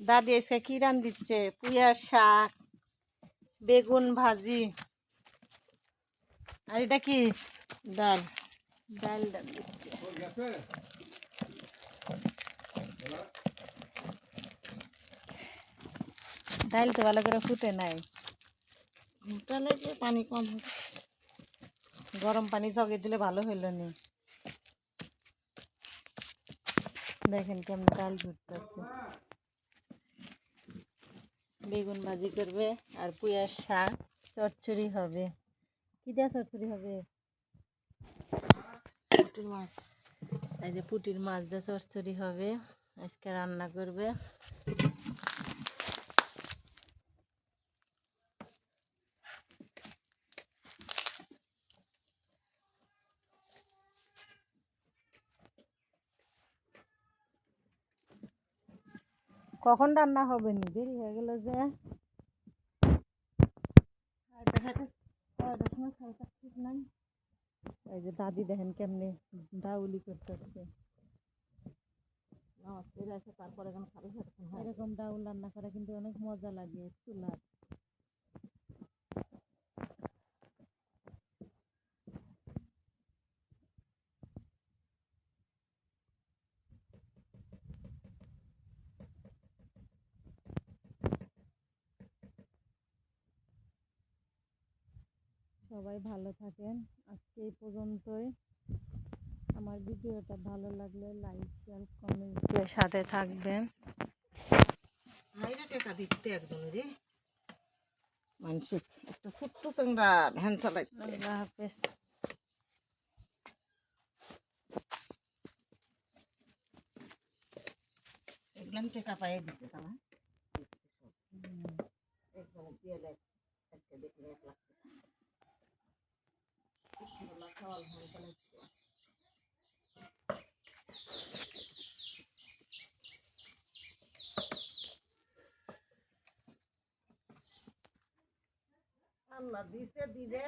দাদি এসে কি রান দিচ্ছে? পুঁইয়ার শাক, বেগুন ভাজি, আর এটা কি? ডাল। ডাল ডাল দিচ্ছে। ডাল তো ভালো করে ফুটে নাই, ডালে যে পানি কম হবে। গরম পানি জগে দিলে ভালো হইলো নি। দেখেন কেমন ডাল ফুটতেছে। বেগুন ভাজি করবে আর পুঁইয়ার শাক, চচ্চড়ি হবে। কি দেওয়া চচ্চড়ি হবে? পুঁটির মাছ। এই যে পুঁটির মাছ দিয়ে চচ্চড়ি হবে, আজকে রান্না করবে। কখন রান্না হবে? নি দেরি হয়ে গেল যে। এই যে দাদি দেখেন কেমনে ডাউলি করতেছে। তারপরে এখানে খাবে এরকম ডাউল রান্না করা কিন্তু অনেক মজা লাগে চুলার। সবাই ভালো থাকেন, আজকে এই পর্যন্তই। আমার ভিডিওটা ভালো লাগলে লাইক শেয়ার কমেন্টের সাথে থাকবেন। টাকা দিতে একজনের মানসিক একটা ছোট্ট চাংড়া ভ্যান চালাই। আল্লাহ হাফেজ। এগুলো টাকা পাইয়ে দিতে তারা একজনের দিয়ে দেয়। একটা দেখলে 1 লাখ টাকা। আল্লাহ দিছে দিবে।